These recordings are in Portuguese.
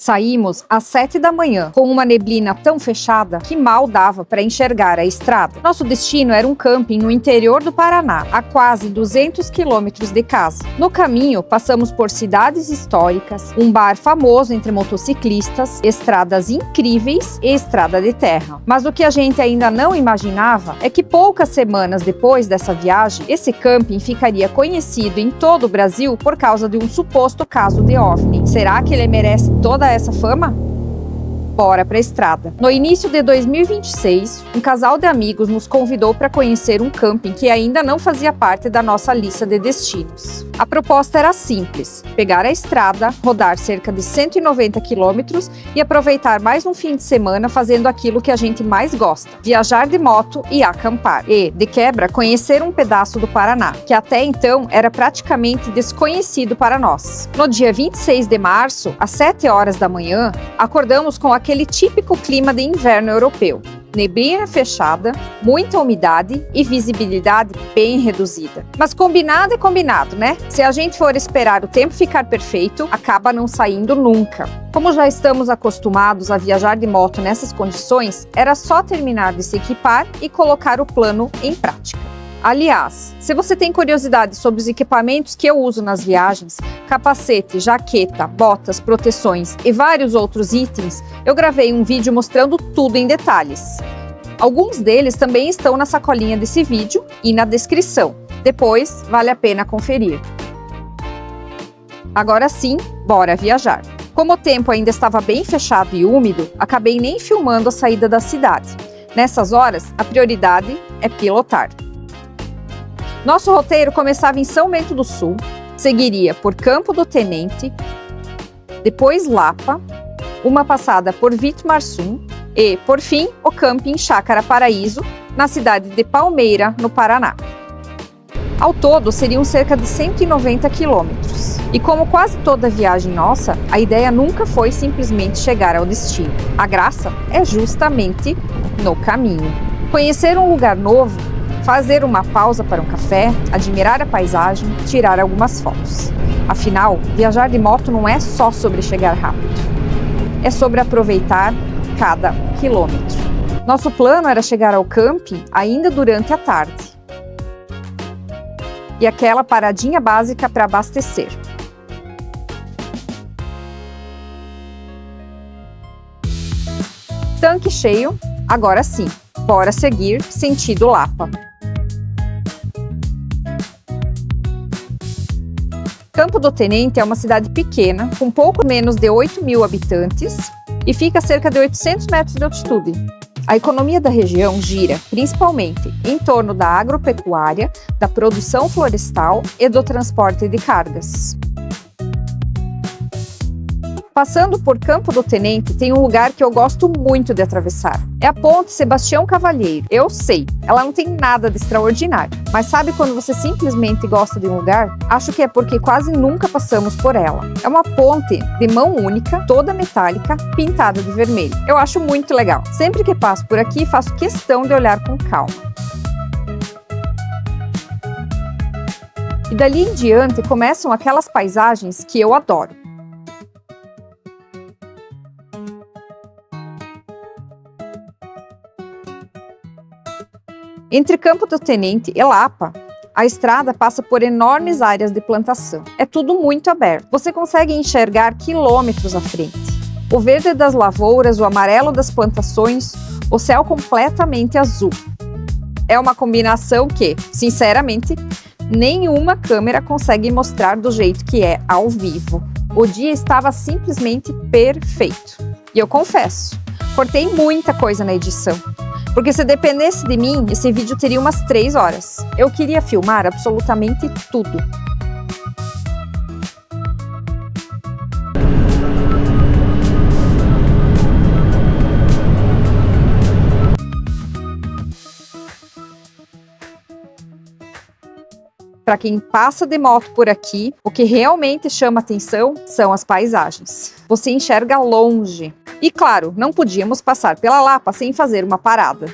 Saímos às 7 da manhã, com uma neblina tão fechada que mal dava para enxergar a estrada. Nosso destino era um camping no interior do Paraná, a quase 200 quilômetros de casa. No caminho, passamos por cidades históricas, um bar famoso entre motociclistas, estradas incríveis e estrada de terra. Mas o que a gente ainda não imaginava é que poucas semanas depois dessa viagem, esse camping ficaria conhecido em todo o Brasil por causa de um suposto caso de OVNI. Será que ele merece toda essa fama? Bora pra estrada. No início de 2026, um casal de amigos nos convidou para conhecer um camping que ainda não fazia parte da nossa lista de destinos. A proposta era simples: pegar a estrada, rodar cerca de 190 quilômetros e aproveitar mais um fim de semana fazendo aquilo que a gente mais gosta: viajar de moto e acampar. E, de quebra, conhecer um pedaço do Paraná, que até então era praticamente desconhecido para nós. No dia 26 de março, às 7 horas da manhã, acordamos com aquele típico clima de inverno europeu. Neblina fechada, muita umidade e visibilidade bem reduzida. Mas combinado é combinado, né? Se a gente for esperar o tempo ficar perfeito, acaba não saindo nunca. Como já estamos acostumados a viajar de moto nessas condições, era só terminar de se equipar e colocar o plano em prática. Aliás, se você tem curiosidade sobre os equipamentos que eu uso nas viagens, capacete, jaqueta, botas, proteções e vários outros itens, eu gravei um vídeo mostrando tudo em detalhes. Alguns deles também estão na sacolinha desse vídeo e na descrição. Depois, vale a pena conferir. Agora sim, bora viajar. Como o tempo ainda estava bem fechado e úmido, acabei nem filmando a saída da cidade. Nessas horas, a prioridade é pilotar. Nosso roteiro começava em São Bento do Sul, seguiria por Campo do Tenente, depois Lapa, uma passada por Vitimarsum e, por fim, o camping Chácara Paraíso, na cidade de Palmeira, no Paraná. Ao todo, seriam cerca de 190 quilômetros. E como quase toda viagem nossa, a ideia nunca foi simplesmente chegar ao destino. A graça é justamente no caminho. Conhecer um lugar novo, fazer uma pausa para um café, admirar a paisagem, tirar algumas fotos. Afinal, viajar de moto não é só sobre chegar rápido. É sobre aproveitar cada quilômetro. Nosso plano era chegar ao camping ainda durante a tarde. E aquela paradinha básica para abastecer. Tanque cheio, agora sim, bora seguir sentido Lapa. Campo do Tenente é uma cidade pequena, com pouco menos de 8.000 habitantes e fica a cerca de 800 metros de altitude. A economia da região gira, principalmente, em torno da agropecuária, da produção florestal e do transporte de cargas. Passando por Campo do Tenente, tem um lugar que eu gosto muito de atravessar. É a Ponte Sebastião Cavalheiro. Eu sei, ela não tem nada de extraordinário, mas sabe quando você simplesmente gosta de um lugar? Acho que é porque quase nunca passamos por ela. É uma ponte de mão única, toda metálica, pintada de vermelho. Eu acho muito legal. Sempre que passo por aqui, faço questão de olhar com calma. E dali em diante começam aquelas paisagens que eu adoro. Entre Campo do Tenente e Lapa, a estrada passa por enormes áreas de plantação. É tudo muito aberto. Você consegue enxergar quilômetros à frente. O verde das lavouras, o amarelo das plantações, o céu completamente azul. É uma combinação que, sinceramente, nenhuma câmera consegue mostrar do jeito que é ao vivo. O dia estava simplesmente perfeito. E eu confesso, cortei muita coisa na edição. Porque se dependesse de mim, esse vídeo teria umas 3 horas. Eu queria filmar absolutamente tudo. Para quem passa de moto por aqui, o que realmente chama atenção são as paisagens. Você enxerga longe. E claro, não podíamos passar pela Lapa sem fazer uma parada.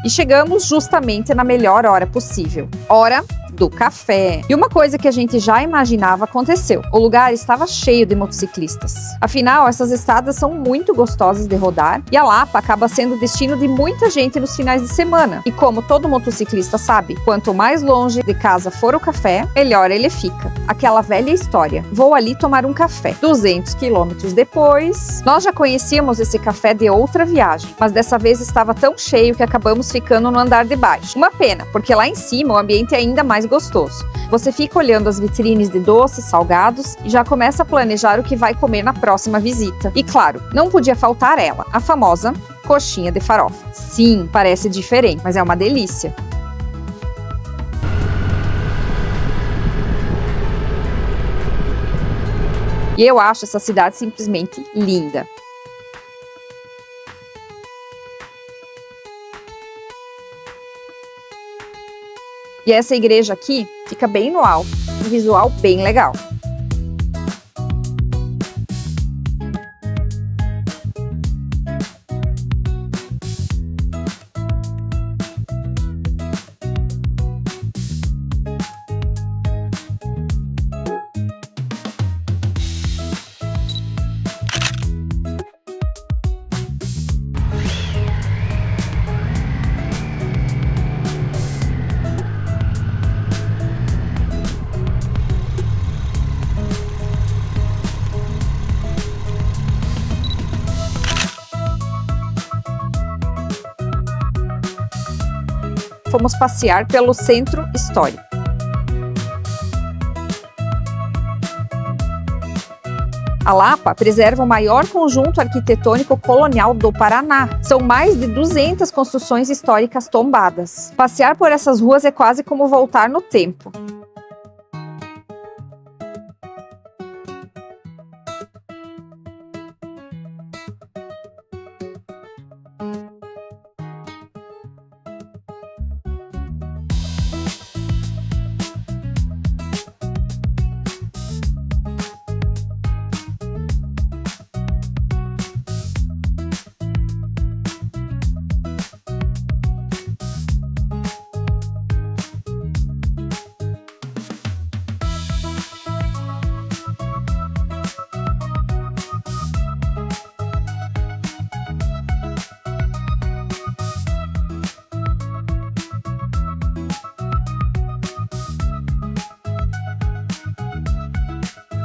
E chegamos justamente na melhor hora possível. Hora do café. E uma coisa que a gente já imaginava aconteceu. O lugar estava cheio de motociclistas. Afinal, essas estradas são muito gostosas de rodar e a Lapa acaba sendo o destino de muita gente nos finais de semana. E como todo motociclista sabe, quanto mais longe de casa for o café, melhor ele fica. Aquela velha história. Vou ali tomar um café. 200 quilômetros depois, nós já conhecíamos esse café de outra viagem, mas dessa vez estava tão cheio que acabamos ficando no andar de baixo. Uma pena, porque lá em cima o ambiente é ainda mais gostoso. Você fica olhando as vitrines de doces, salgados e já começa a planejar o que vai comer na próxima visita. E claro, não podia faltar ela, a famosa coxinha de farofa. Sim, parece diferente, mas é uma delícia. E eu acho essa cidade simplesmente linda. E essa igreja aqui fica bem no alto, um visual bem legal. Fomos passear pelo centro histórico. A Lapa preserva o maior conjunto arquitetônico colonial do Paraná. São mais de 200 construções históricas tombadas. Passear por essas ruas é quase como voltar no tempo.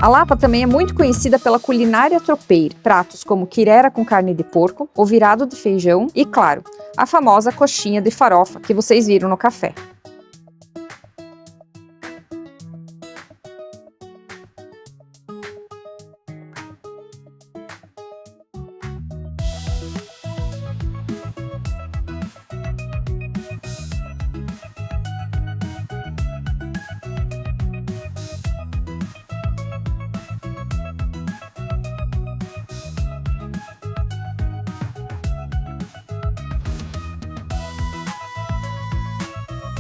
A Lapa também é muito conhecida pela culinária tropeira, pratos como quirera com carne de porco, o virado de feijão e, claro, a famosa coxinha de farofa que vocês viram no café.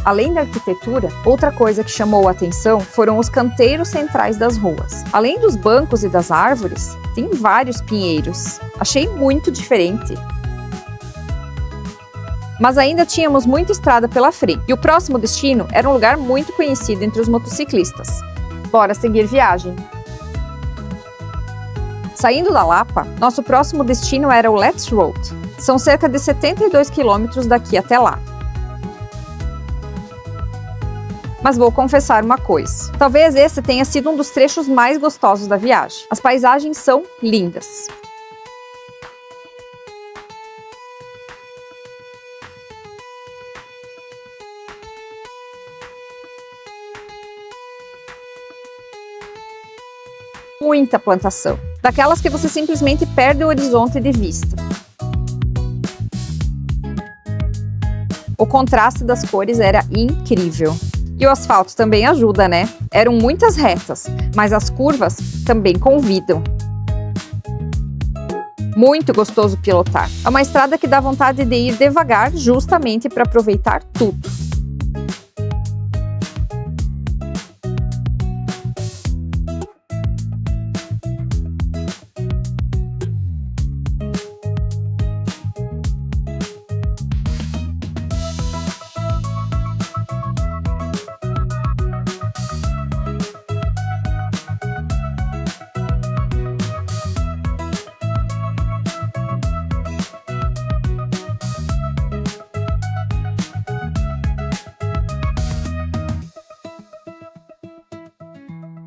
Além da arquitetura, outra coisa que chamou a atenção foram os canteiros centrais das ruas. Além dos bancos e das árvores, tem vários pinheiros. Achei muito diferente. Mas ainda tínhamos muita estrada pela frente, e o próximo destino era um lugar muito conhecido entre os motociclistas. Bora seguir viagem! Saindo da Lapa, nosso próximo destino era o Let's Road. São cerca de 72 quilômetros daqui até lá. Mas vou confessar uma coisa. Talvez esse tenha sido um dos trechos mais gostosos da viagem. As paisagens são lindas. Muita plantação. Daquelas que você simplesmente perde o horizonte de vista. O contraste das cores era incrível. E o asfalto também ajuda, né? Eram muitas retas, mas as curvas também convidam. Muito gostoso pilotar. É uma estrada que dá vontade de ir devagar, justamente para aproveitar tudo.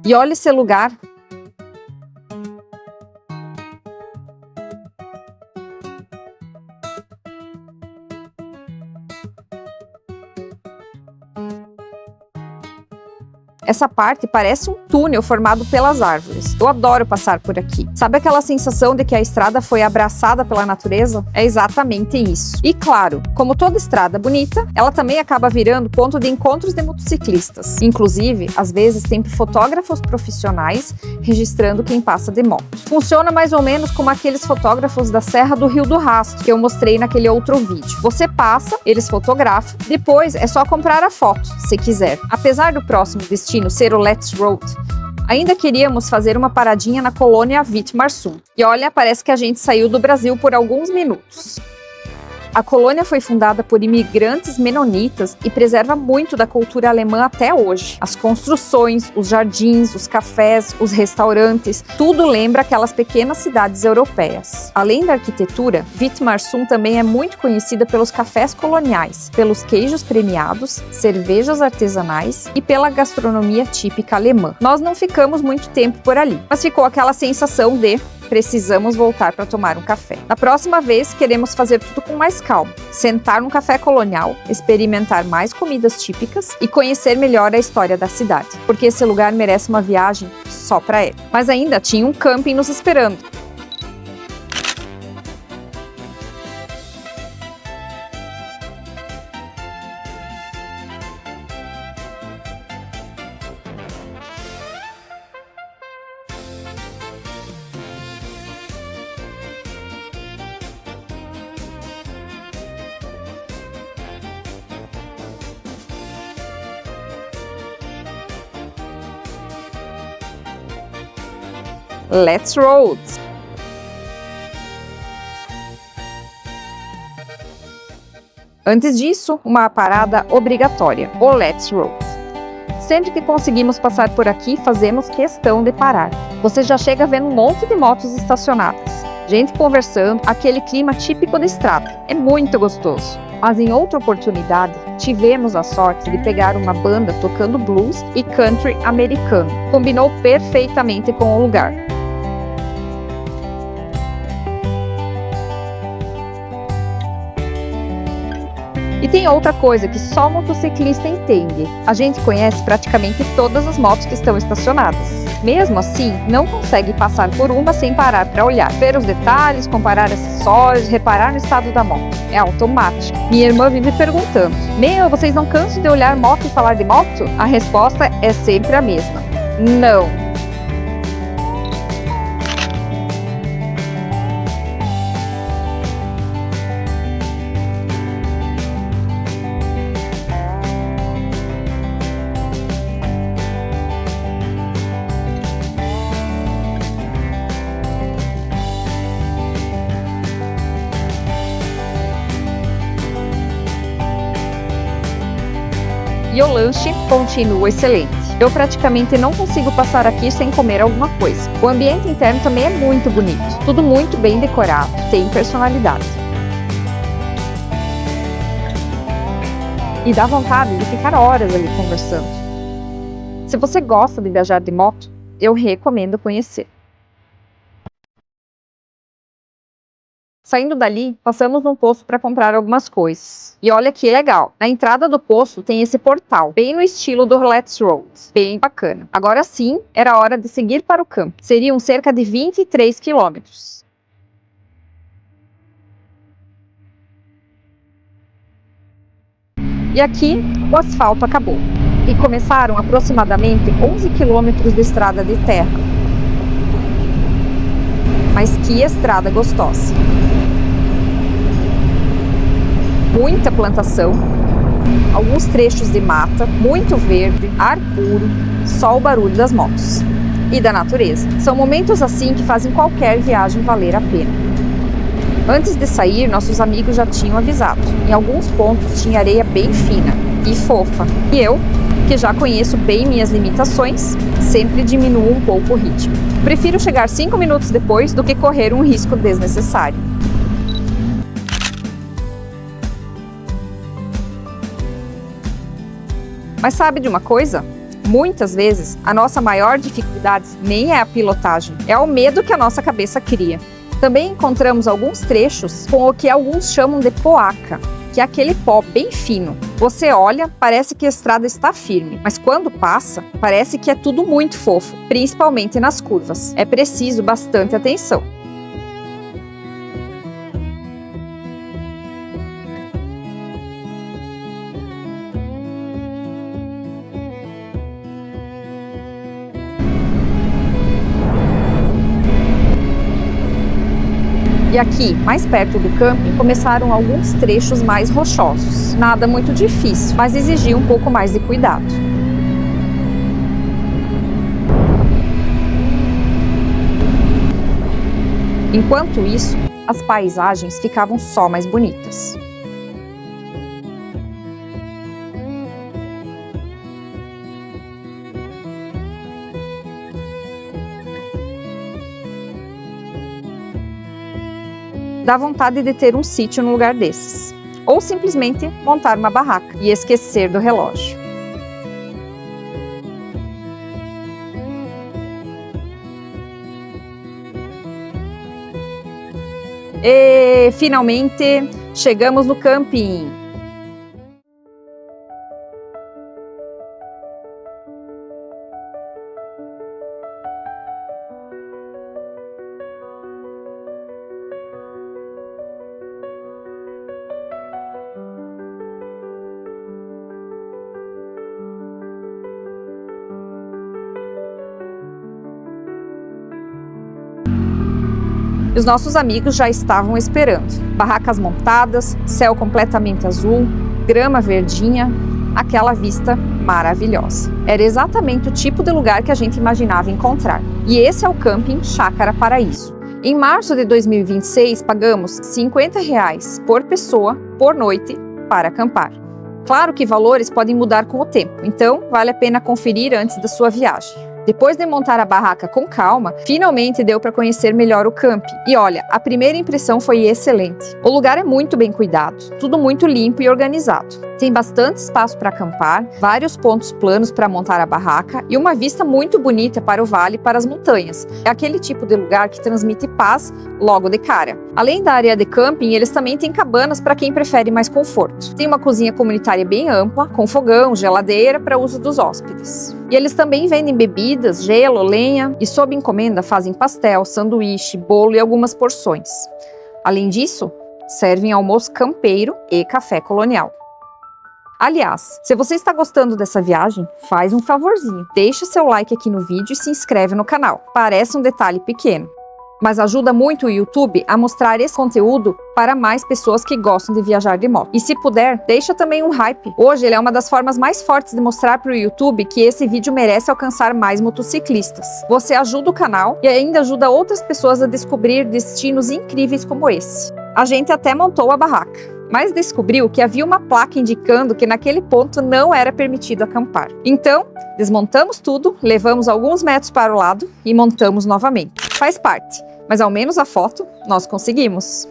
E olha esse lugar! Essa parte parece um túnel formado pelas árvores. Eu adoro passar por aqui. Sabe aquela sensação de que a estrada foi abraçada pela natureza? É exatamente isso. E claro, como toda estrada bonita, ela também acaba virando ponto de encontros de motociclistas. Inclusive, às vezes tem fotógrafos profissionais registrando quem passa de moto. Funciona mais ou menos como aqueles fotógrafos da Serra do Rio do Rastro, que eu mostrei naquele outro vídeo. Você passa, eles fotografam, depois é só comprar a foto, se quiser. Apesar do próximo destino ser o Let's Road, ainda queríamos fazer uma paradinha na colônia Witmarsum. E olha, parece que a gente saiu do Brasil por alguns minutos. A colônia foi fundada por imigrantes menonitas e preserva muito da cultura alemã até hoje. As construções, os jardins, os cafés, os restaurantes, tudo lembra aquelas pequenas cidades europeias. Além da arquitetura, Witmarsum também é muito conhecida pelos cafés coloniais, pelos queijos premiados, cervejas artesanais e pela gastronomia típica alemã. Nós não ficamos muito tempo por ali, mas ficou aquela sensação de precisamos voltar para tomar um café. Na próxima vez, queremos fazer tudo com mais calma. Sentar num café colonial, experimentar mais comidas típicas e conhecer melhor a história da cidade. Porque esse lugar merece uma viagem só para ele. Mas ainda tinha um camping nos esperando. Let's Road! Antes disso, uma parada obrigatória, o Let's Road. Sempre que conseguimos passar por aqui, fazemos questão de parar. Você já chega vendo um monte de motos estacionadas, gente conversando, aquele clima típico da estrada. É muito gostoso. Mas em outra oportunidade, tivemos a sorte de pegar uma banda tocando blues e country americano. Combinou perfeitamente com o lugar. E tem outra coisa que só motociclista entende. A gente conhece praticamente todas as motos que estão estacionadas. Mesmo assim, não consegue passar por uma sem parar para olhar, ver os detalhes, comparar acessórios, reparar no estado da moto. É automático. Minha irmã vive perguntando: "Meu, vocês não cansam de olhar moto e falar de moto?" A resposta é sempre a mesma: não. E o lanche continua excelente. Eu praticamente não consigo passar aqui sem comer alguma coisa. O ambiente interno também é muito bonito. Tudo muito bem decorado, tem personalidade. E dá vontade de ficar horas ali conversando. Se você gosta de viajar de moto, eu recomendo conhecer. Saindo dali, passamos num posto para comprar algumas coisas. E olha que legal, na entrada do posto tem esse portal, bem no estilo do Let's Road. Bem bacana. Agora sim, era hora de seguir para o campo. Seriam cerca de 23 quilômetros. E aqui, o asfalto acabou. E começaram aproximadamente 11 quilômetros de estrada de terra. Mas que estrada gostosa! Muita plantação, alguns trechos de mata, muito verde, ar puro, só o barulho das motos e da natureza. São momentos assim que fazem qualquer viagem valer a pena. Antes de sair, nossos amigos já tinham avisado. Em alguns pontos tinha areia bem fina e fofa. E eu, que já conheço bem minhas limitações, sempre diminuo um pouco o ritmo. Prefiro chegar 5 minutos depois do que correr um risco desnecessário. Mas sabe de uma coisa? Muitas vezes, a nossa maior dificuldade nem é a pilotagem, é o medo que a nossa cabeça cria. Também encontramos alguns trechos com o que alguns chamam de poaca, que é aquele pó bem fino. Você olha, parece que a estrada está firme, mas quando passa, parece que é tudo muito fofo, principalmente nas curvas. É preciso bastante atenção. E aqui, mais perto do camping, começaram alguns trechos mais rochosos. Nada muito difícil, mas exigia um pouco mais de cuidado. Enquanto isso, as paisagens ficavam só mais bonitas. Dá vontade de ter um sítio no lugar desses, ou simplesmente montar uma barraca e esquecer do relógio. E finalmente chegamos no camping. Os nossos amigos já estavam esperando. Barracas montadas, céu completamente azul, grama verdinha, aquela vista maravilhosa. Era exatamente o tipo de lugar que a gente imaginava encontrar. E esse é o Camping Chácara Paraíso. Em março de 2026, pagamos R$ 50 por pessoa por noite para acampar. Claro que valores podem mudar com o tempo, então vale a pena conferir antes da sua viagem. Depois de montar a barraca com calma, finalmente deu para conhecer melhor o camping. E olha, a primeira impressão foi excelente. O lugar é muito bem cuidado, tudo muito limpo e organizado. Tem bastante espaço para acampar, vários pontos planos para montar a barraca e uma vista muito bonita para o vale e para as montanhas. É aquele tipo de lugar que transmite paz logo de cara. Além da área de camping, eles também têm cabanas para quem prefere mais conforto. Tem uma cozinha comunitária bem ampla, com fogão, geladeira para uso dos hóspedes. E eles também vendem bebidas, gelo, lenha e sob encomenda fazem pastel, sanduíche, bolo e algumas porções. Além disso, servem almoço campeiro e café colonial. Aliás, se você está gostando dessa viagem, faz um favorzinho. Deixa seu like aqui no vídeo e se inscreve no canal. Parece um detalhe pequeno, mas ajuda muito o YouTube a mostrar esse conteúdo para mais pessoas que gostam de viajar de moto. E se puder, deixa também um hype. Hoje ele é uma das formas mais fortes de mostrar para o YouTube que esse vídeo merece alcançar mais motociclistas. Você ajuda o canal e ainda ajuda outras pessoas a descobrir destinos incríveis como esse. A gente até montou a barraca, mas descobriu que havia uma placa indicando que naquele ponto não era permitido acampar. Então, desmontamos tudo, levamos alguns metros para o lado e montamos novamente. Faz parte, mas ao menos a foto nós conseguimos.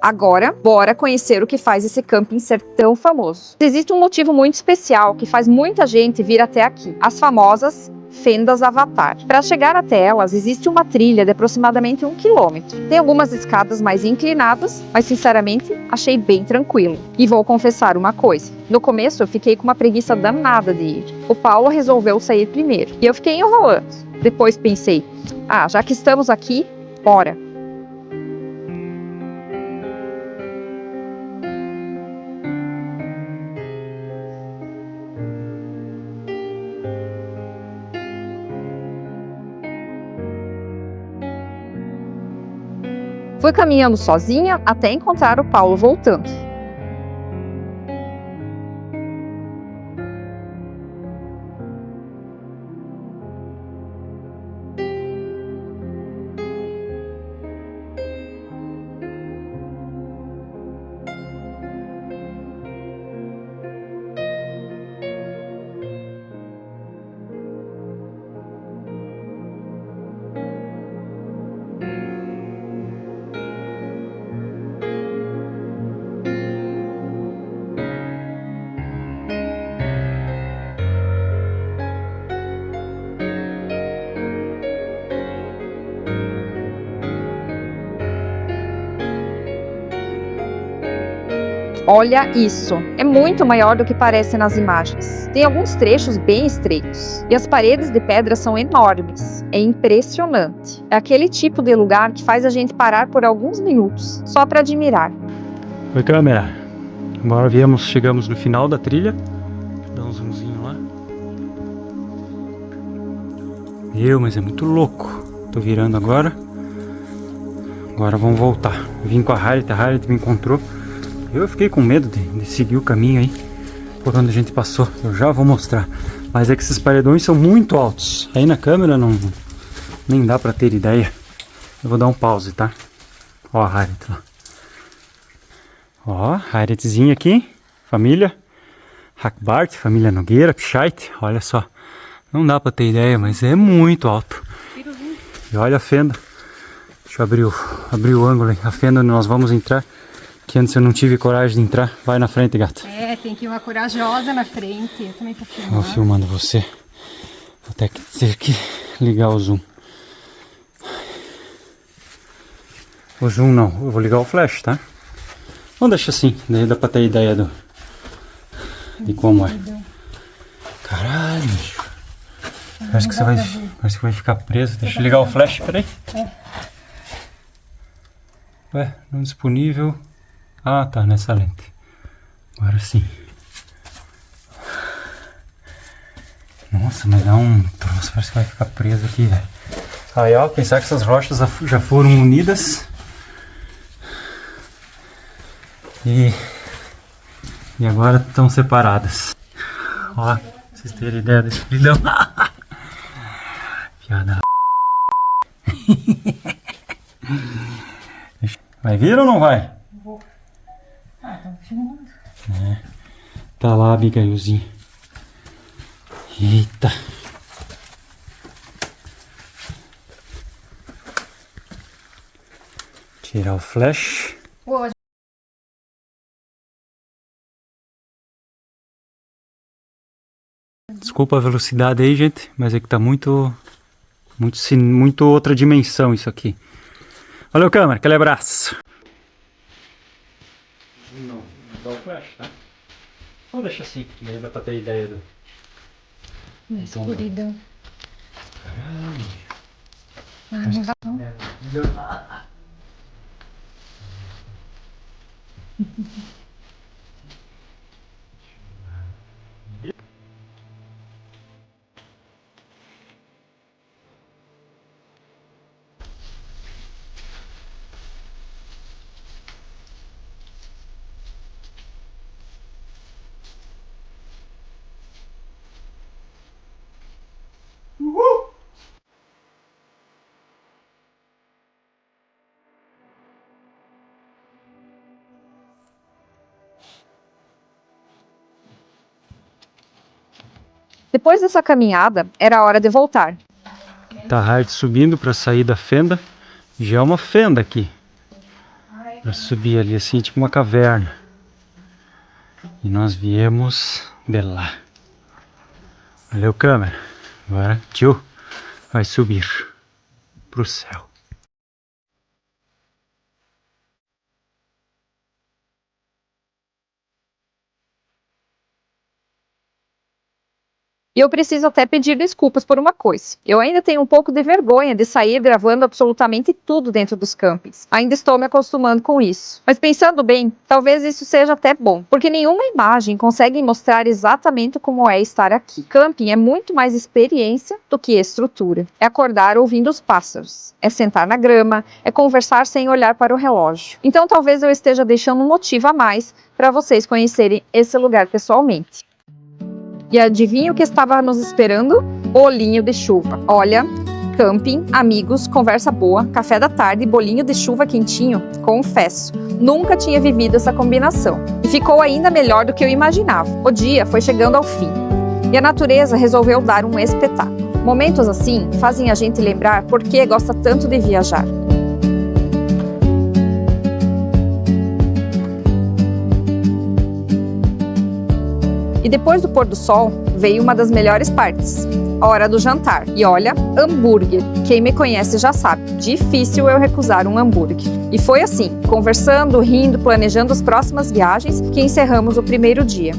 Agora, bora conhecer o que faz esse camping ser tão famoso. Existe um motivo muito especial que faz muita gente vir até aqui: as famosas fendas Avatar. Para chegar até elas, existe uma trilha de aproximadamente 1 quilômetro. Tem algumas escadas mais inclinadas, mas sinceramente, achei bem tranquilo. E vou confessar uma coisa: no começo eu fiquei com uma preguiça danada de ir. O Paulo resolveu sair primeiro, e eu fiquei enrolando. Depois pensei, já que estamos aqui, bora! Fui caminhando sozinha até encontrar o Paulo voltando. Olha isso, é muito maior do que parece nas imagens. Tem alguns trechos bem estreitos e as paredes de pedra são enormes. É impressionante. É aquele tipo de lugar que faz a gente parar por alguns minutos só para admirar. Oi, câmera. Agora chegamos no final da trilha. Dá um zoomzinho lá. Mas é muito louco. Tô virando agora. Agora vamos voltar. Vim com a Harriet me encontrou. Eu fiquei com medo de seguir o caminho aí por onde a gente passou. Eu já vou mostrar. Mas é que esses paredões são muito altos. Aí na câmera nem dá pra ter ideia. Eu vou dar um pause, tá? Ó a Harriet lá. Ó, Harrietzinha aqui. Família Hackbart, família Nogueira, Pichait. Olha só. Não dá pra ter ideia, mas é muito alto. E olha a fenda. Deixa eu abrir o ângulo aí. A fenda onde nós vamos entrar. Que antes eu não tive coragem de entrar. Vai na frente, gata. É, tem que ir uma corajosa na frente. Eu também tô filmando. Vou filmando você. Vou ter que ligar o zoom. O zoom não, eu vou ligar o flash, tá? Vamos deixar assim, daí dá pra ter ideia de como é. Caralho. Parece que vai ficar preso. Deixa eu ligar o flash, peraí. Ué, não disponível. Ah, tá, nessa lente. Agora sim. Nossa, mas dá um troço, parece que vai ficar preso aqui, velho. Aí, ó, pensar que essas rochas já foram unidas. E agora estão separadas. Ó, pra vocês terem ideia desse brilhão. Piada. Vai vir ou não vai? Vou. Ah, tá filmando. É. Tá lá, Abigailzinha. Eita. Tirar o flash. Pô, Desculpa a velocidade aí, gente, mas é que tá muito outra dimensão isso aqui. Valeu, câmera, aquele abraço. Não dá o flash, tá? Vamos deixar assim, daí dá pra ter ideia do... escuridão. Caralho. Ah, não dá não. Depois dessa caminhada, era a hora de voltar. Tá hard subindo pra sair da fenda. Já é uma fenda aqui. Pra subir ali assim, tipo uma caverna. E nós viemos de lá. Valeu, câmera. Agora, tio, vai subir pro céu. E eu preciso até pedir desculpas por uma coisa. Eu ainda tenho um pouco de vergonha de sair gravando absolutamente tudo dentro dos campings. Ainda estou me acostumando com isso. Mas pensando bem, talvez isso seja até bom, porque nenhuma imagem consegue mostrar exatamente como é estar aqui. Camping é muito mais experiência do que estrutura. É acordar ouvindo os pássaros, é sentar na grama, é conversar sem olhar para o relógio. Então talvez eu esteja deixando um motivo a mais para vocês conhecerem esse lugar pessoalmente. E adivinha o que estava nos esperando? Bolinho de chuva. Olha, camping, amigos, conversa boa, café da tarde e bolinho de chuva quentinho. Confesso, nunca tinha vivido essa combinação. E ficou ainda melhor do que eu imaginava. O dia foi chegando ao fim. E a natureza resolveu dar um espetáculo. Momentos assim fazem a gente lembrar por que gosta tanto de viajar. E depois do pôr do sol, veio uma das melhores partes. A hora do jantar. E olha, hambúrguer. Quem me conhece já sabe, difícil eu recusar um hambúrguer. E foi assim, conversando, rindo, planejando as próximas viagens, que encerramos o primeiro dia.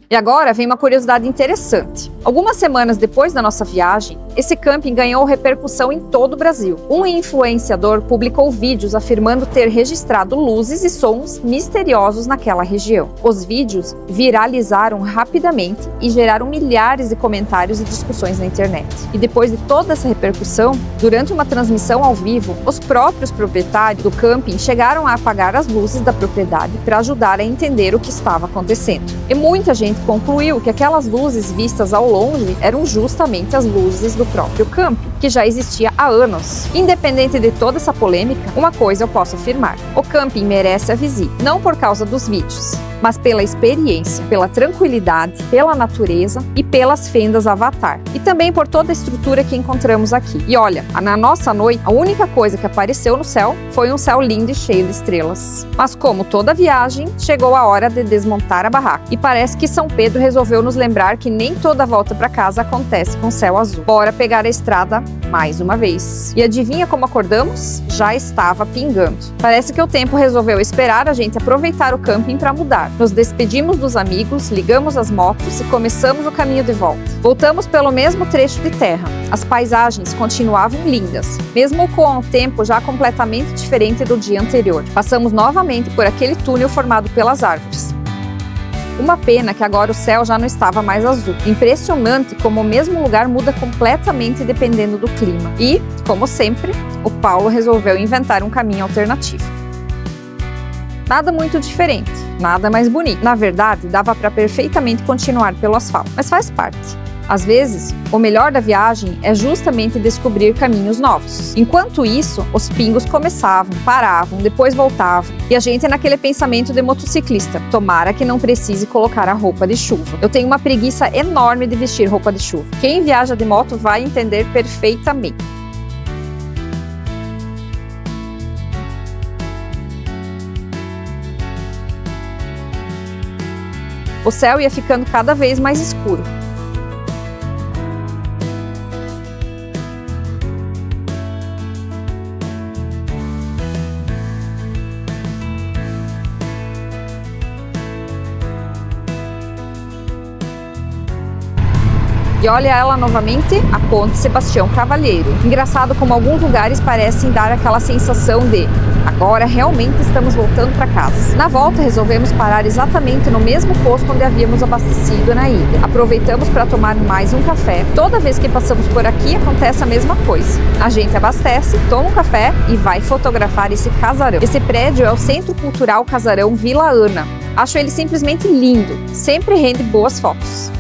E agora vem uma curiosidade interessante. Algumas semanas depois da nossa viagem, esse camping ganhou repercussão em todo o Brasil. Um influenciador publicou vídeos afirmando ter registrado luzes e sons misteriosos naquela região. Os vídeos viralizaram rapidamente e geraram milhares de comentários e discussões na internet. E depois de toda essa repercussão, durante uma transmissão ao vivo, os próprios proprietários do camping chegaram a apagar as luzes da propriedade para ajudar a entender o que estava acontecendo. E muita gente concluiu que aquelas luzes vistas ao longe eram justamente as luzes do próprio camping, que já existia há anos. Independente de toda essa polêmica, uma coisa eu posso afirmar: o camping merece a visita, não por causa dos vídeos, mas pela experiência, pela tranquilidade, pela natureza e pelas fendas Avatar. E também por toda a estrutura que encontramos aqui. E olha, na nossa noite, a única coisa que apareceu no céu foi um céu lindo e cheio de estrelas. Mas como toda viagem, chegou a hora de desmontar a barraca. E parece que São Pedro resolveu nos lembrar que nem toda volta para casa acontece com céu azul. Bora pegar a estrada mais uma vez. E adivinha como acordamos? Já estava pingando. Parece que o tempo resolveu esperar a gente aproveitar o camping para mudar. Nos despedimos dos amigos, ligamos as motos e começamos o caminho de volta. Voltamos pelo mesmo trecho de terra. As paisagens continuavam lindas, mesmo com o tempo já completamente diferente do dia anterior. Passamos novamente por aquele túnel formado pelas árvores. Uma pena que agora o céu já não estava mais azul. Impressionante como o mesmo lugar muda completamente dependendo do clima. E, como sempre, o Paulo resolveu inventar um caminho alternativo. Nada muito diferente, nada mais bonito. Na verdade, dava para perfeitamente continuar pelo asfalto, mas faz parte. Às vezes, o melhor da viagem é justamente descobrir caminhos novos. Enquanto isso, os pingos começavam, paravam, depois voltavam, e a gente naquele pensamento de motociclista: tomara que não precise colocar a roupa de chuva. Eu tenho uma preguiça enorme de vestir roupa de chuva. Quem viaja de moto vai entender perfeitamente. O céu ia ficando cada vez mais escuro. E olha ela novamente, a Ponte Sebastião Cavalheiro. Engraçado como alguns lugares parecem dar aquela sensação de agora realmente estamos voltando para casa. Na volta resolvemos parar exatamente no mesmo posto onde havíamos abastecido na ida. Aproveitamos para tomar mais um café. Toda vez que passamos por aqui acontece a mesma coisa. A gente abastece, toma um café e vai fotografar esse casarão. Esse prédio é o Centro Cultural Casarão Vila Ana. Acho ele simplesmente lindo, sempre rende boas fotos.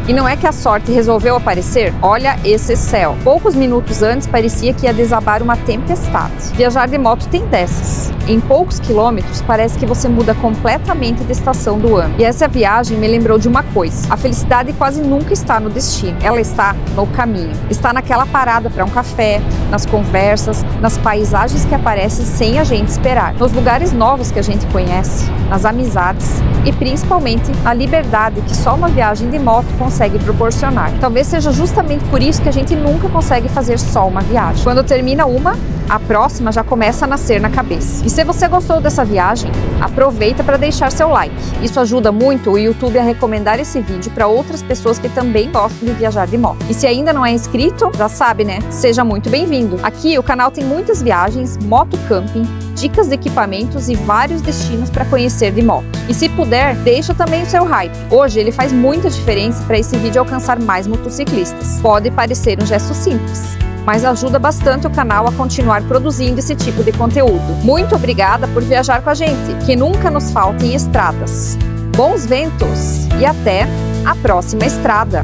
E não é que a sorte resolveu aparecer? Olha esse céu. Poucos minutos antes parecia que ia desabar uma tempestade. Viajar de moto tem dessas. Em poucos quilômetros parece que você muda completamente de estação do ano. E essa viagem me lembrou de uma coisa: a felicidade quase nunca está no destino, ela está no caminho. Está naquela parada para um café, nas conversas, nas paisagens que aparecem sem a gente esperar, nos lugares novos que a gente conhece, nas amizades e principalmente a liberdade que só uma viagem de moto consegue proporcionar. Talvez seja justamente por isso que a gente nunca consegue fazer só uma viagem. Quando termina uma, a próxima já começa a nascer na cabeça. E se você gostou dessa viagem, aproveita para deixar seu like. Isso ajuda muito o YouTube a recomendar esse vídeo para outras pessoas que também gostam de viajar de moto. E se ainda não é inscrito, já sabe, né? Seja muito bem-vindo. Aqui o canal tem muitas viagens, moto camping, dicas de equipamentos e vários destinos para conhecer de moto. E se puder, deixa também o seu hype. Hoje ele faz muita diferença para esse vídeo alcançar mais motociclistas. Pode parecer um gesto simples, mas ajuda bastante o canal a continuar produzindo esse tipo de conteúdo. Muito obrigada por viajar com a gente, que nunca nos faltem estradas. Bons ventos e até a próxima estrada!